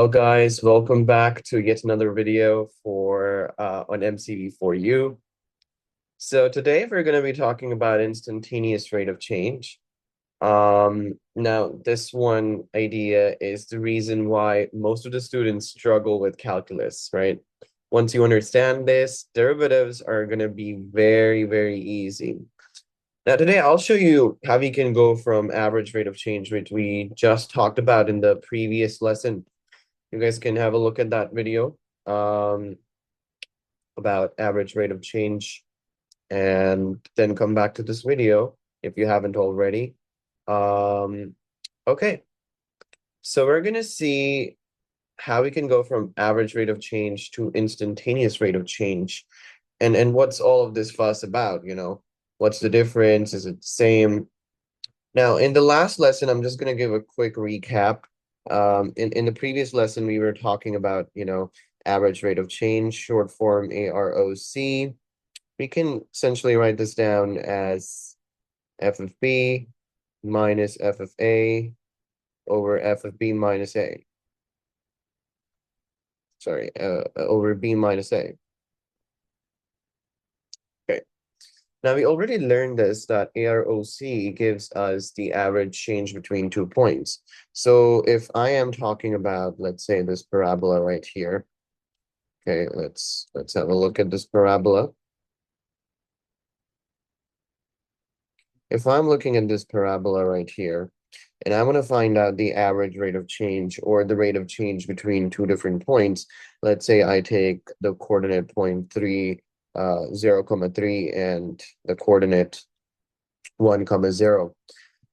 Hello guys, welcome back to yet another video for on MCV4U. So today we're going to be talking about instantaneous rate of change. Now this one idea is the reason why most of the students struggle with calculus, right? Once you understand this, derivatives are going to be very easy. Now today I'll show you how we can go from average rate of change, which we just talked about in the previous lesson. You guys can have a look at that video about average rate of change and then come back to this video if you haven't already. Okay, so we're going to see how we can go from average rate of change to instantaneous rate of change. And what's all of this fuss about, you know? What's the difference? Is it the same? Now, in the last lesson, I'm just going to give a quick recap. In the previous lesson, we were talking about, average rate of change, short form AROC. We can essentially write this down as f of b minus f of a over f of b minus a. Sorry, over b minus a. Okay. Now, we already learned this, that AROC gives us the average change between 2 points. So if I am talking about, let's say, this parabola right here. Okay, let's have a look at this parabola. If I'm looking at this parabola right here, and I want to find out the average rate of change or the rate of change between two different points, let's say I take the coordinate point 3, 0, 3, and the coordinate 1, 0.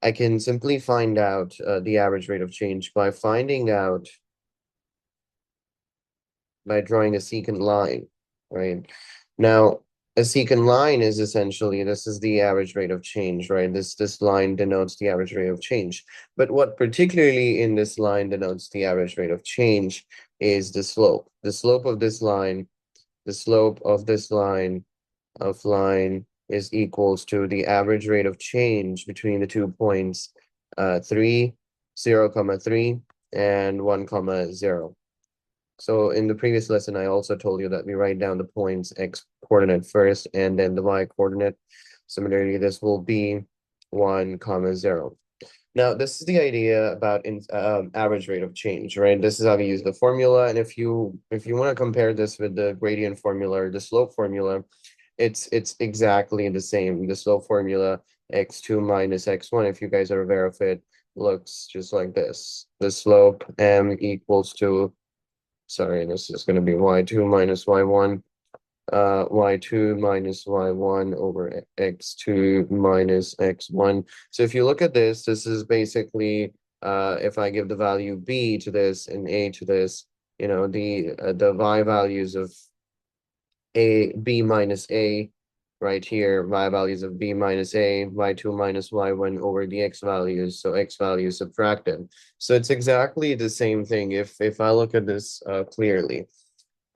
I can simply find out the average rate of change by drawing a secant line, right? Now, a secant line is essentially, this is the average rate of change, right? This line denotes the average rate of change. But what particularly in this line denotes the average rate of change is the slope. The slope of this line, the slope of this line is equals to the average rate of change between the 2 points, 3, 0, 3, and 1, 0. So in the previous lesson, I also told you that we write down the points x coordinate first and then the y coordinate. Similarly, this will be 1, 0. Now, this is the idea about average rate of change, right? This is how we use the formula. And if you want to compare this with the gradient formula or the slope formula, it's exactly the same. The slope formula, x2 minus x1, if you guys are aware of it, looks just like this. The slope m equals to, sorry, this is going to be y2 minus y1, y2 minus y1 over x2 minus x1. So if you look at this, this is basically, if I give the value b to this and a to this, the y values of b minus a right here, y values of b minus a, y2 minus y1 over the x values, so x values subtracted. So it's exactly the same thing if I look at this clearly,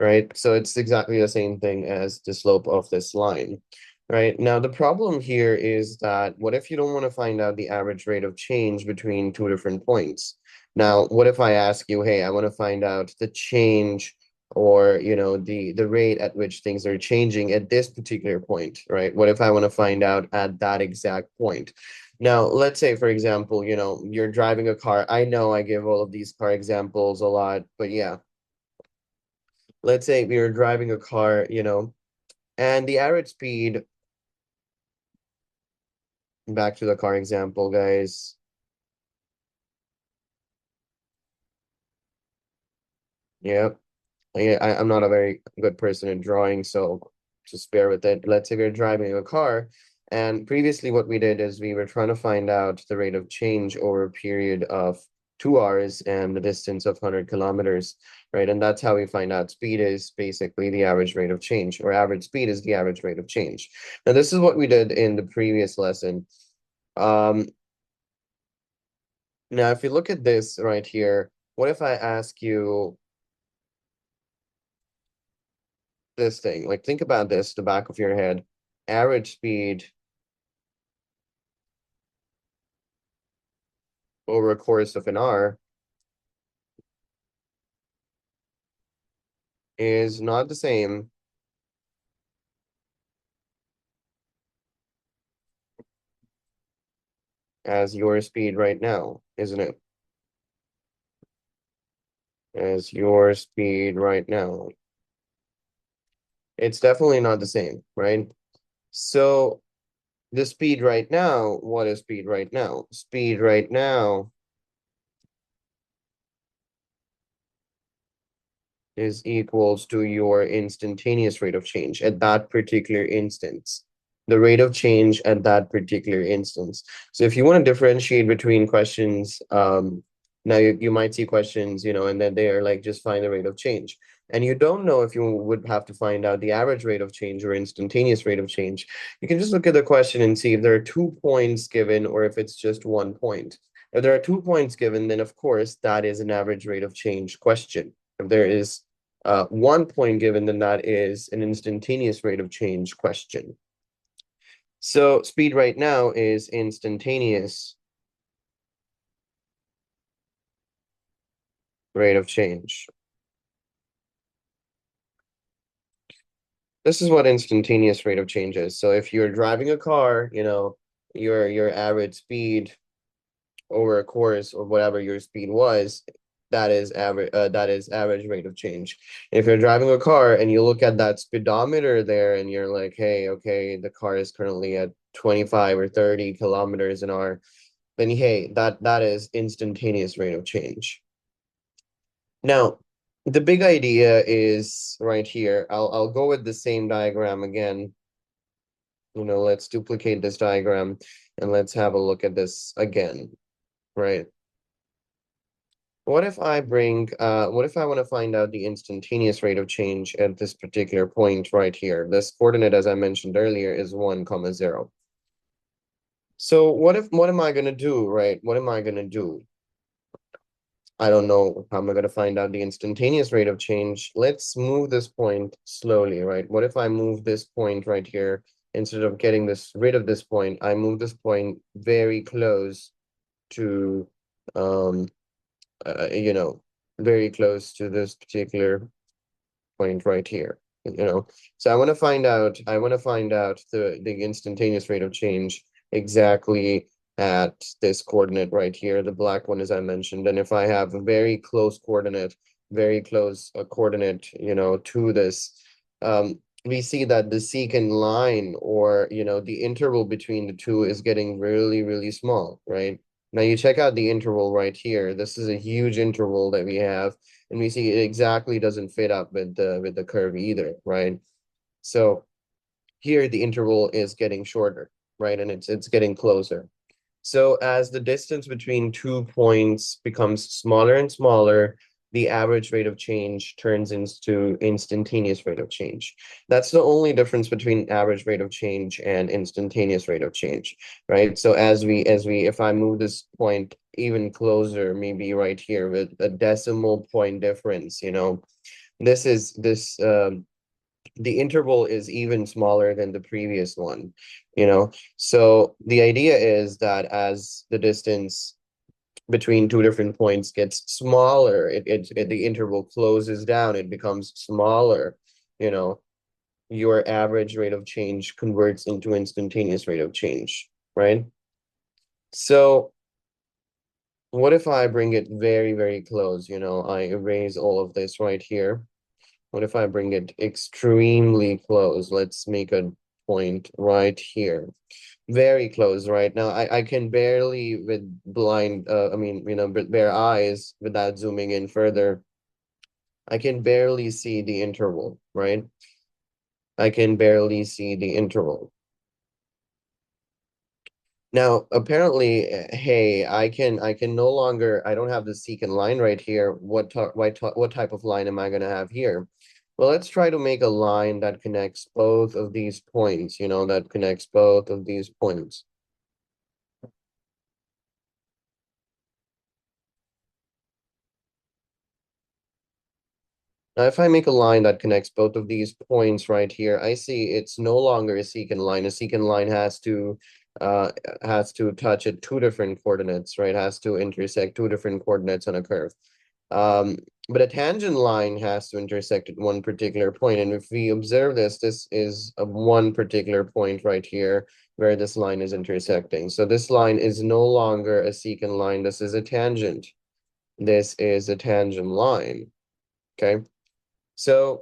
right? So it's exactly the same thing as the slope of this line, right? Now, the problem here is that what if you don't want to find out the average rate of change between two different points? Now, what if I ask you, hey, I want to find out the change or, the rate at which things are changing at this particular point, right? What if I want to find out at that exact point? Now, let's say, for example, you're driving a car. I know I give all of these car examples a lot, but yeah, let's say we were driving a car, and the average speed, back to the car example, guys. Yep. Yeah, I'm not a very good person in drawing, so just bear with it. Let's say we're driving a car, and previously what we did is we were trying to find out the rate of change over a period of 2 hours and the distance of 100 kilometers, right? And that's how we find out speed is basically the average rate of change, or average speed is the average rate of change. Now, this is what we did in the previous lesson. Um, Now, if you look at this right here, what if I ask you this thing? Like, think about this, the back of your head. Average speed over a course of an hour is not the same as your speed right now, isn't it? As your speed right now. It's definitely not the same, right? So the speed right now, what is speed right now? Speed right now is equals to your instantaneous rate of change at that particular instance. The rate of change at that particular instance. So if you want to differentiate between questions, now you might see questions, and then they are like, just find the rate of change. And you don't know if you would have to find out the average rate of change or instantaneous rate of change. You can just look at the question and see if there are 2 points given or if it's just 1 point. If there are 2 points given, then of course that is an average rate of change question. If there is 1 point given, then that is an instantaneous rate of change question. So speed right now is instantaneous rate of change. This is what instantaneous rate of change is. So if you're driving a car, your average speed over a course or whatever your speed was, that is average rate of change. If you're driving a car and you look at that speedometer there and you're like, hey, okay, the car is currently at 25 or 30 kilometers an hour, then hey, that is instantaneous rate of change. Now, the big idea is right here. I'll go with the same diagram again. Let's duplicate this diagram and let's have a look at this again, right? What if I want to find out the instantaneous rate of change at this particular point right here? This coordinate, as I mentioned earlier, is 1, 0. So what am I gonna do, right? What am I gonna do? I don't know how am I gonna find out the instantaneous rate of change. Let's move this point slowly, right? What if I move this point right here, instead of getting rid of this point, I move this point very close to um uh, you know, very close to this particular point right here, So I want to find out the instantaneous rate of change exactly at this coordinate right here, the black one, as I mentioned. And if I have a very close coordinate, to this, we see that the secant line, or, the interval between the two is getting really, really small, right? Now you check out the interval right here. This is a huge interval that we have, and we see it exactly doesn't fit up with the curve either, right? So here the interval is getting shorter, right? And it's getting closer. So as the distance between 2 points becomes smaller and smaller, the average rate of change turns into instantaneous rate of change. That's the only difference between average rate of change and instantaneous rate of change, right? So if I move this point even closer, maybe right here with a decimal point difference, this is this the interval is even smaller than the previous one, So the idea is that as the distance between two different points gets smaller, the interval closes down, it becomes smaller, you know, your average rate of change converts into instantaneous rate of change, right? So what if I bring it very, very close? I erase all of this right here. What if I bring it extremely close? Let's make a point right here. Very close right now. I can barely, with bare eyes, without zooming in further, I can barely see the interval, right? I can barely see the interval. Now, apparently, hey, I can no longer, I don't have the secant line right here. What type of line am I gonna have here? Well, let's try to make a line that connects both of these points, that connects both of these points. Now, if I make a line that connects both of these points right here, I see it's no longer a secant line. A secant line uh has to touch at two different coordinates, right? Has to intersect two different coordinates on a curve. Um, But a tangent line has to intersect at one particular point. And if we observe this, this is a one particular point right here where this line is intersecting. So this line is no longer a secant line. This is a tangent. This is a tangent line. Okay. So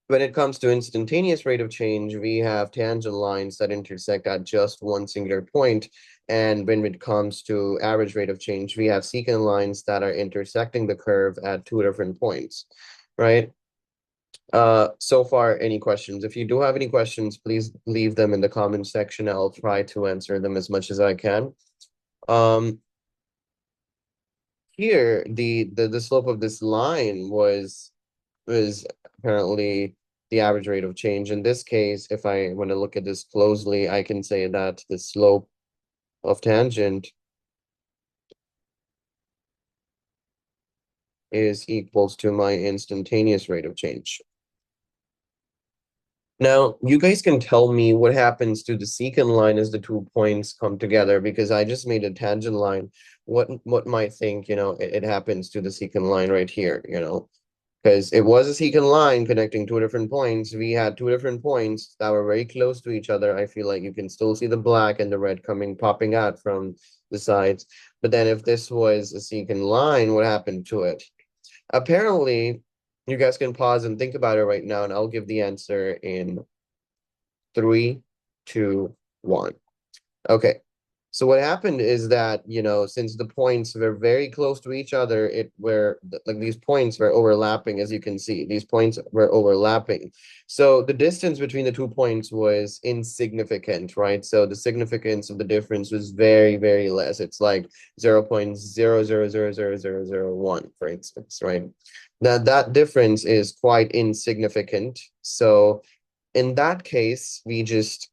when it comes to instantaneous rate of change, we have tangent lines that intersect at just one singular point. And when it comes to average rate of change, we have secant lines that are intersecting the curve at two different points, right? So far, any questions? If you do have any questions, please leave them in the comment section. I'll try to answer them as much as I can. Here, the slope of this line was apparently the average rate of change. In this case, if I want to look at this closely, I can say that the slope of tangent is equals to my instantaneous rate of change. Now, you guys can tell me what happens to the secant line as the 2 points come together, because I just made a tangent line. What might think, it happens to the secant line right here, because it was a secant line connecting two different points. We had two different points that were very close to each other. I feel like you can still see the black and the red popping out from the sides. But then if this was a secant line, what happened to it? Apparently, you guys can pause and think about it right now, and I'll give the answer in 3, 2, 1. Okay. So what happened is that, since the points were very close to each other, like these points were overlapping, as you can see. These points were overlapping. So the distance between the 2 points was insignificant, right? So the significance of the difference was very, very less. It's like 0.00000001, for instance, right? Now that difference is quite insignificant. So in that case, we just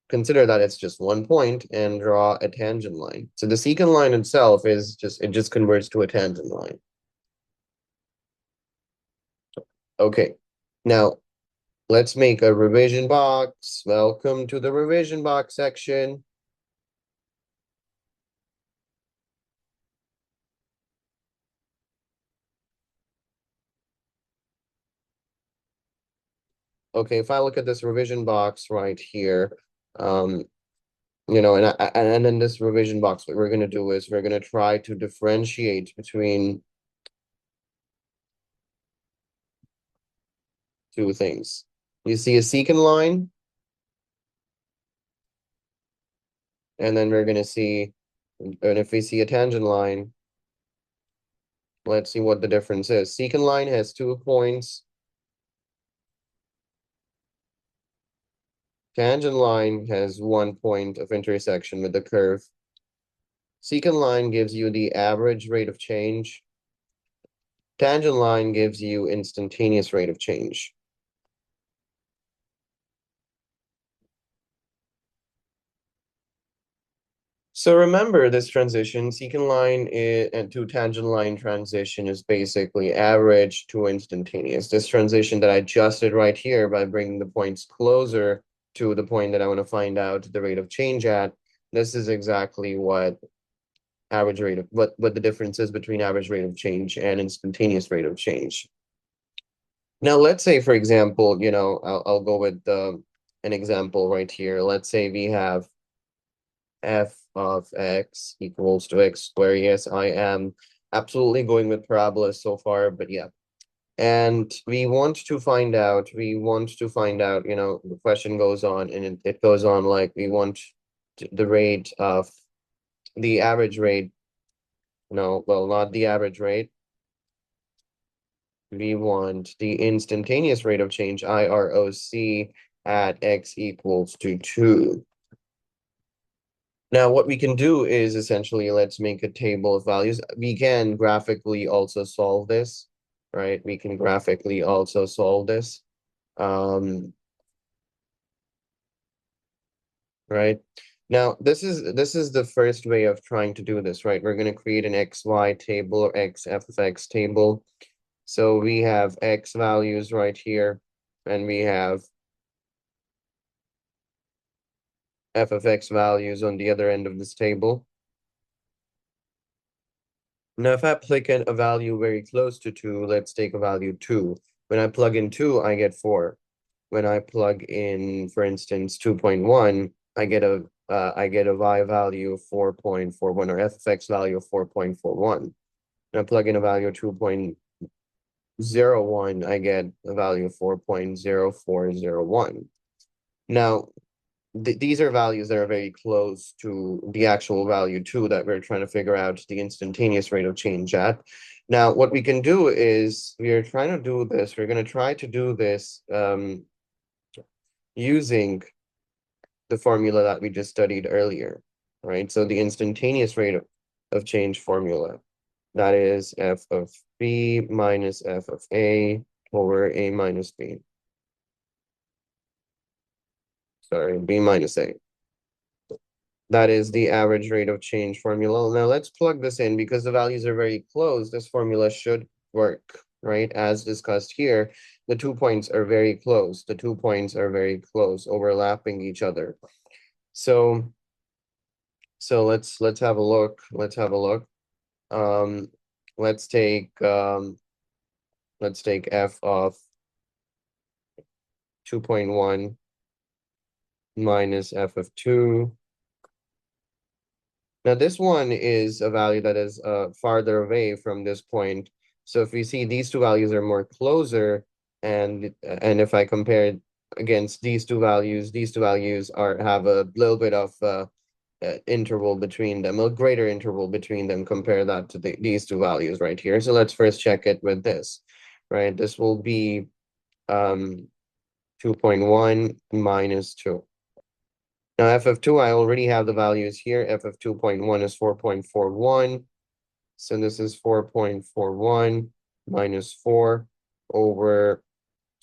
consider that it's just 1 point and draw a tangent line. So the secant line itself it just converts to a tangent line. Okay, now let's make a revision box. Welcome to the revision box section. Okay, if I look at this revision box right here, and in this revision box, what we're going to do is we're going to try to differentiate between two things. You see a secant line, and then we're going to see, and if we see a tangent line, let's see what the difference is. Secant line has 2 points. Tangent line has 1 point of intersection with the curve. Secant line gives you the average rate of change. Tangent line gives you instantaneous rate of change. So remember this transition, secant line and to tangent line transition is basically average to instantaneous. This transition that I just did right here by bringing the points closer to the point that I want to find out the rate of change at, this is exactly what the difference is between average rate of change and instantaneous rate of change. Now, let's say, for example, I'll go with an example right here. Let's say we have f of x equals to x squared. Yes, I am absolutely going with parabolas so far, but yeah. And we want to find out, the question goes on, and it goes on like we want the rate of the average rate. No, well, not the average rate. We want the instantaneous rate of change, IROC, at x equals to 2. Now, what we can do is essentially, let's make a table of values. We can graphically also solve this, right? We can graphically also solve this, right? Now, this is the first way of trying to do this, right? We're going to create an XY table or XFX table. So we have X values right here, and we have f of x values on the other end of this table. Now, if I plug in a value very close to 2, let's take a value 2. When I plug in 2, I get 4. When I plug in, for instance, 2.1, I get a y value of 4.41 or f of x value of 4.41. When I plug in a value of 2.01, I get a value of 4.0401. Now, these are values that are very close to the actual value 2 that we're trying to figure out the instantaneous rate of change at. Now, what we can do is we're trying to do this. We're going to try to do this using the formula that we just studied earlier, right? So the instantaneous rate of change formula, that is f of b minus f of a over a minus b. Sorry, b minus a. That is the average rate of change formula. Now let's plug this in because the values are very close. This formula should work, right? As discussed here, the 2 points are very close. The 2 points are very close, overlapping each other. So let's have a look. Let's have a look. Um, let's take f of 2.1 minus f of 2. Now this one is a value that is farther away from this point. So if we see these two values are more closer, and if I compare it against these two values are have a little bit of interval between them, a greater interval between them. Compare that to these two values right here. So let's first check it with this, right? This will be 2.1 minus 2. Now, f of 2, I already have the values here. F of 2.1 is 4.41. So this is 4.41 minus 4 over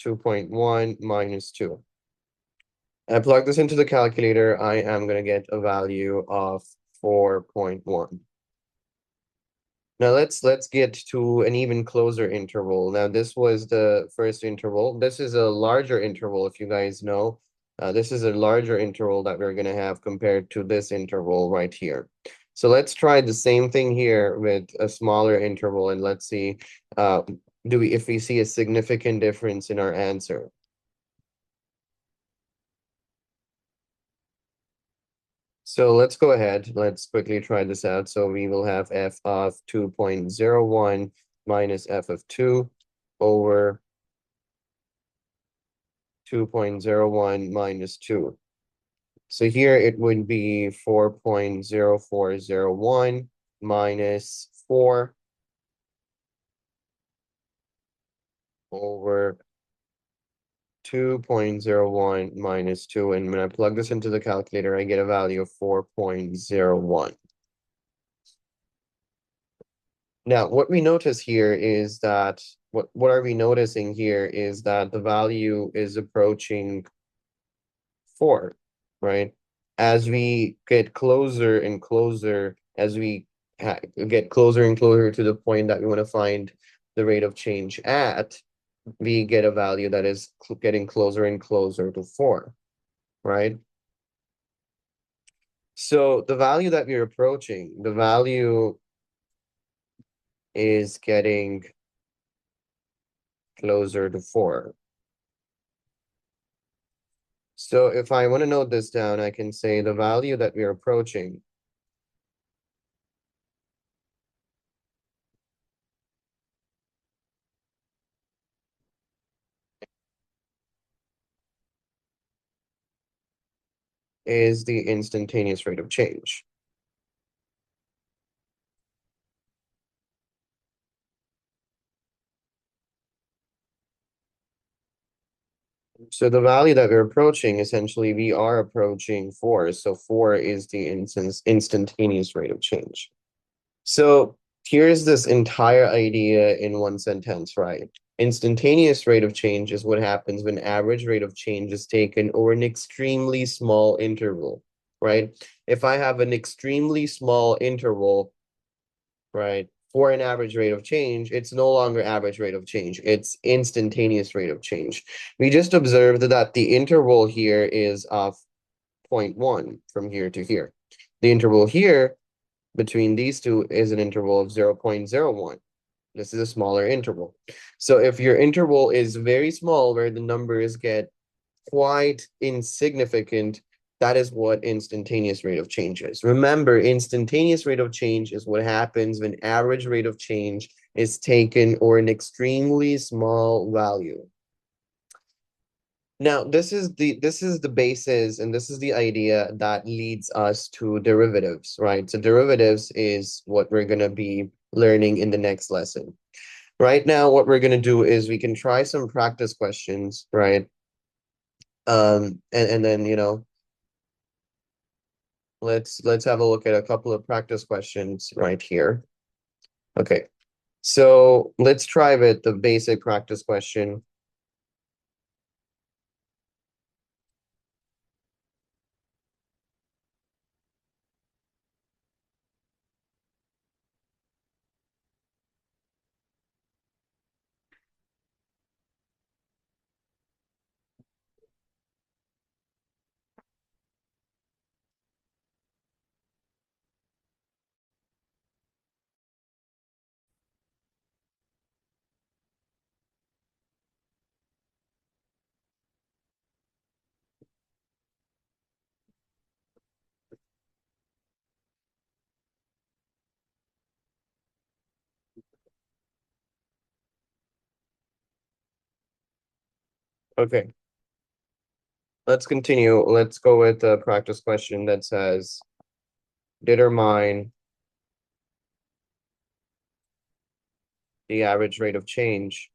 2.1 minus 2. I plug this into the calculator. I am going to get a value of 4.1. Now let's get to an even closer interval. Now this was the first interval. This is a larger interval, if you guys know. This is a larger interval that we're going to have compared to this interval right here. So let's try the same thing here with a smaller interval, and let's see if we see a significant difference in our answer. So let's go ahead. Let's quickly try this out. So we will have f of 2.01 minus f of 2 over 2.01 minus 2. So here it would be 4.0401 minus 4 over 2.01 minus 2. And when I plug this into the calculator, I get a value of 4.01. Now, what we notice here is that, what are we noticing here is that the value is approaching 4, right? As we get closer and closer, as we get closer and closer to the point that we want to find the rate of change at, we get a value that is getting closer and closer to 4, right? So the value that we're approaching, the value is getting closer to 4. So if I want to note this down, I can say the value that we're approaching is the instantaneous rate of change. So the value that we're approaching, essentially, we are approaching 4. So 4 is the instantaneous rate of change. So here's this entire idea in one sentence, right? Instantaneous rate of change is what happens when average rate of change is taken over an extremely small interval, right? If I have an extremely small interval, right, for an average rate of change, it's no longer average rate of change, it's instantaneous rate of change. We just observed that the interval here is of 0.1 from here to here. The interval here between these two is an interval of 0.01. This is a smaller interval. So if your interval is very small, where the numbers get quite insignificant, that is what instantaneous rate of change is. Remember, instantaneous rate of change is what happens when average rate of change is taken or an extremely small value. Now, this is the basis, and this is the idea that leads us to derivatives, right? So derivatives is what we're gonna be learning in the next lesson. Right now, what we're gonna do is we can try some practice questions, right? And then let's have a look at a couple of practice questions right here. Okay, so let's try with the basic practice question. Okay, let's continue. Let's go with the practice question that says, determine the average rate of change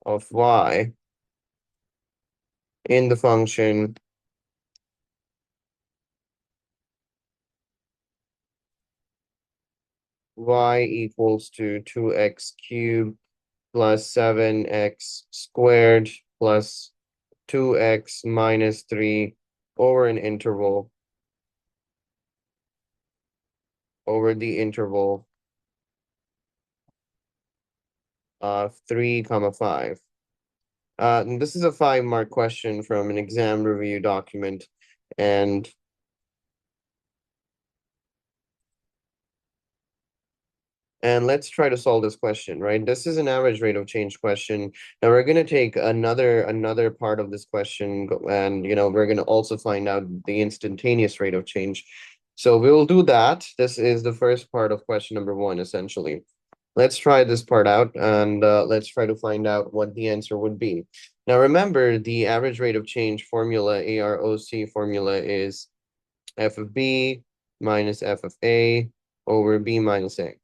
of y in the function y equals to 2x cubed plus 7x squared plus 2x minus 3 over an interval over the interval of 3 comma 5. And this is a 5-mark question from an exam review document, and let's try to solve this question, right? This is an average rate of change question. Now we're going to take another part of this question, and we're going to also find out the instantaneous rate of change. So we'll do that. This is the first part of question number 1, essentially. Let's try this part out, and let's try to find out what the answer would be. Now remember, the average rate of change formula, AROC formula, is f of b minus f of a over b minus a.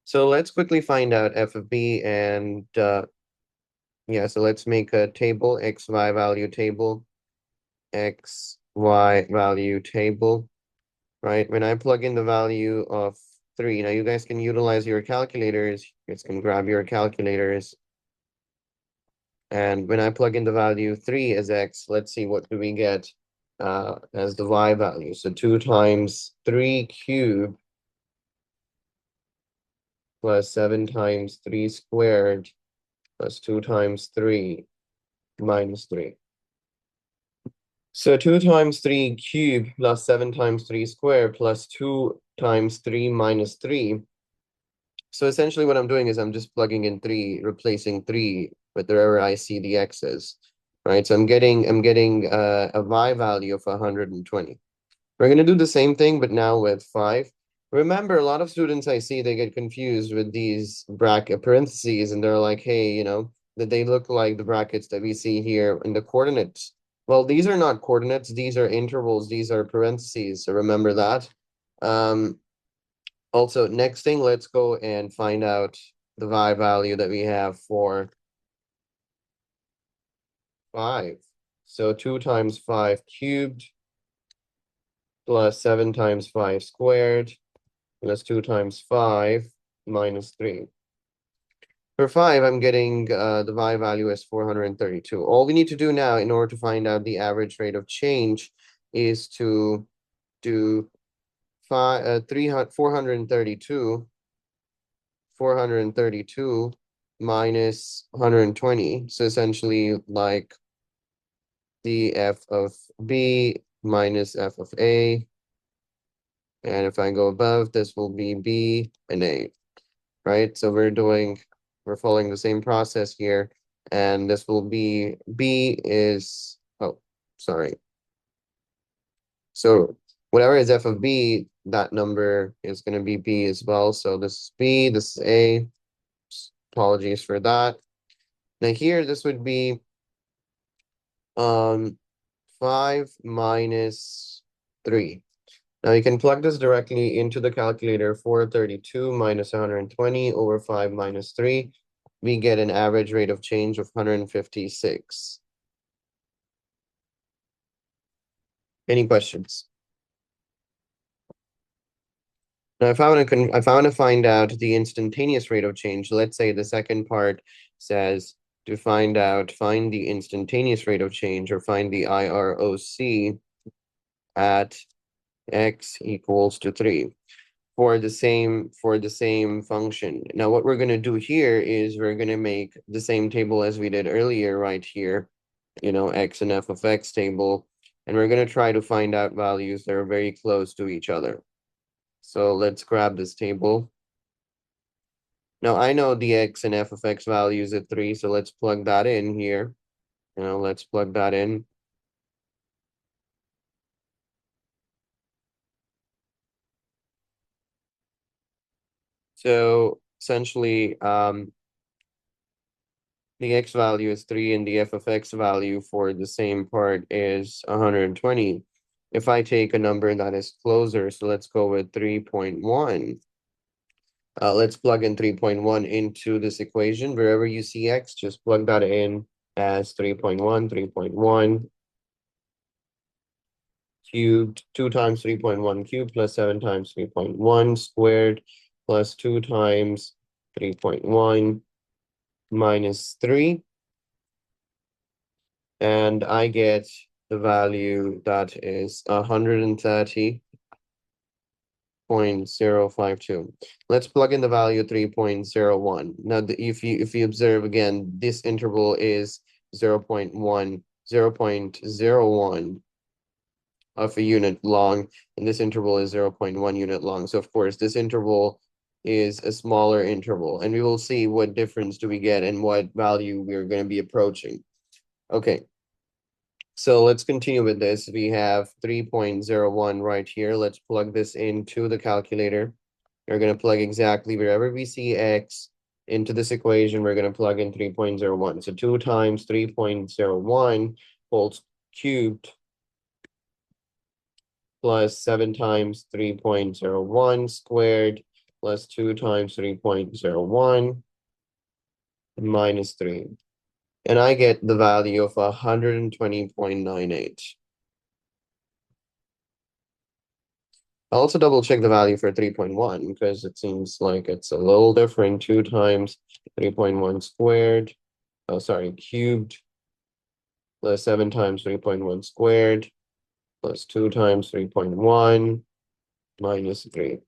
So let's quickly find out f of b, and yeah, so let's make a table, xy value table, xy value table, right? When I plug in the value of 3, now you guys can utilize your calculators, you guys can grab your calculators, and when I plug in the value 3 as x, let's see what do we get as the y value. So 2 times 3 cubed plus 7 times 3 squared plus 2 times 3 minus 3. So 2 times 3 cubed plus 7 times 3 squared plus 2 times 3 minus 3. So essentially what I'm doing is I'm just plugging in 3, replacing 3 with wherever I see the x's, right? So I'm getting a y value of 120. We're going to do the same thing, but now with 5. Remember, a lot of students I see, they get confused with these bracket parentheses, and they're like, hey, that they look like the brackets that we see here in the coordinates. Well, these are not coordinates. These are intervals. These are parentheses. So remember that. Also, next thing, let's go and find out the y value that we have for 5. So 2 times 5 cubed plus 7 times 5 squared plus 2 times 5 minus 3. For 5, I'm getting the y value as 432. All we need to do now in order to find out the average rate of change is to do 432 minus 120. So essentially like the f of b minus f of a. And if I go above, this will be b and a, right? So we're following the same process here. And this will be b is, oh, sorry. So whatever is f of b, that number is going to be b as well. So this is b, this is a. Apologies for that. Now here, this would be 5 minus 3. Now you can plug this directly into the calculator. 432 minus 120 over 5 minus 3. We get an average rate of change of 156. Any questions? Now, if I want to find out the instantaneous rate of change, let's say the second part says to find the instantaneous rate of change, or find the IROC at x equals to 3 for the same function. Now, what we're going to do here is we're going to make the same table as we did earlier right here, x and f of x table, and we're going to try to find out values that are very close to each other. So let's grab this table. Now I know the x and f of x values at 3, so let's plug that in here. Let's plug that in. So essentially, the x value is 3 and the f of x value for the same part is 120. If I take a number that is closer, so let's go with 3.1. Let's plug in 3.1 into this equation. Wherever you see x, just plug that in as 3.1, 3.1 cubed, 2 times 3.1 cubed plus 7 times 3.1 squared plus 2 times 3.1 minus 3. And I get the value that is 130.052. Let's plug in the value 3.01. Now, if you observe again, this interval is 0.1 of a unit long, and this interval is 0.1 unit long. So of course, this interval is a smaller interval, and we will see what difference do we get and what value we're going to be approaching. Okay. So let's continue with this. We have 3.01 right here. Let's plug this into the calculator. We're going to plug exactly wherever we see x into this equation, we're going to plug in 3.01. So 2 times 3.01 whole cubed plus 7 times 3.01 squared plus 2 times 3.01 minus 3. And I get the value of 120.98. I'll also double check the value for 3.1 because it seems like it's a little different. 2 times 3.1 squared, cubed, plus 7 times 3.1 squared, plus 2 times 3.1 minus 3.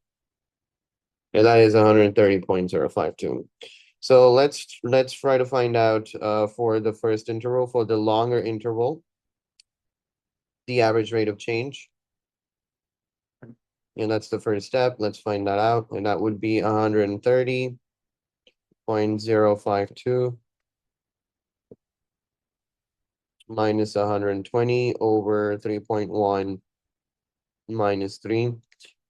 And that is 130.052. So let's try to find out for the first interval, for the longer interval, the average rate of change. And that's the first step. Let's find that out. And that would be 130.052 minus 120 over 3.1 minus 3.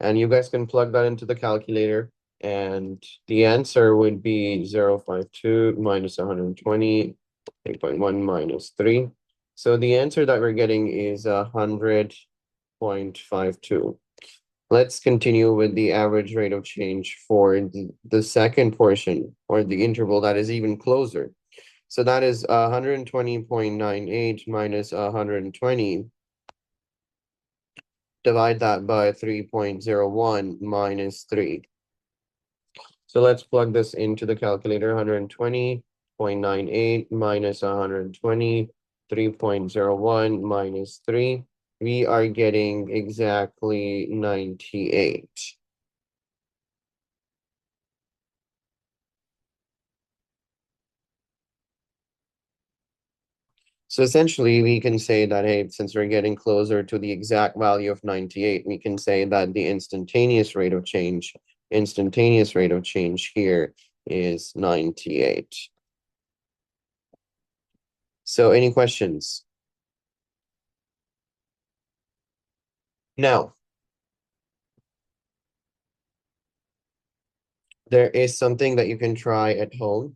And you guys can plug that into the calculator. And the answer would be 0.52 minus 120, 3.1 minus 3. So the answer that we're getting is 100.52. Let's continue with the average rate of change for the second portion, or the interval that is even closer. So that is 120.98 minus 120. Divide that by 3.01 minus 3. So let's plug this into the calculator. 120.98 minus 120, 3.01 minus 3. We are getting exactly 98. So essentially, we can say that, hey, since we're getting closer to the exact value of 98, we can say that the instantaneous rate of change here is 98. So any questions? Now, there is something that you can try at home.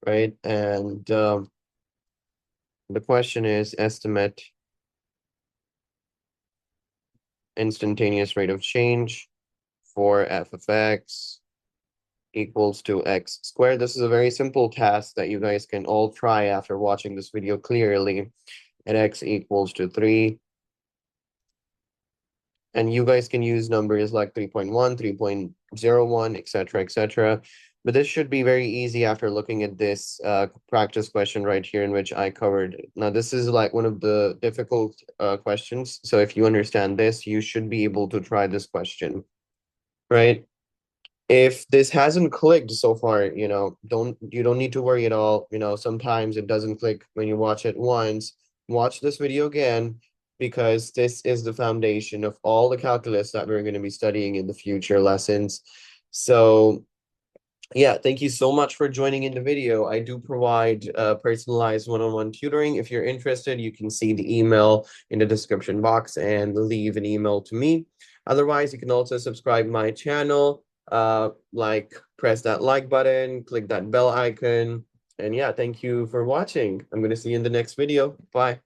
Right? And the question is estimate instantaneous rate of change for f of x equals to x squared. This is a very simple task that you guys can all try after watching this video clearly. At x equals to 3. And you guys can use numbers like 3.1, 3.01, etc., etc. But this should be very easy after looking at this practice question right here in which I covered. Now, this is like one of the difficult questions. So if you understand this, you should be able to try this question, right? If this hasn't clicked so far, you don't need to worry at all. Sometimes it doesn't click when you watch it once. Watch this video again because this is the foundation of all the calculus that we're going to be studying in the future lessons. So yeah, thank you so much for joining in the video. I do provide personalized one-on-one tutoring. If you're interested, you can see the email in the description box and leave an email to me. Otherwise, you can also subscribe my channel, press that like button, click that bell icon. And yeah, thank you for watching. I'm going to see you in the next video. Bye.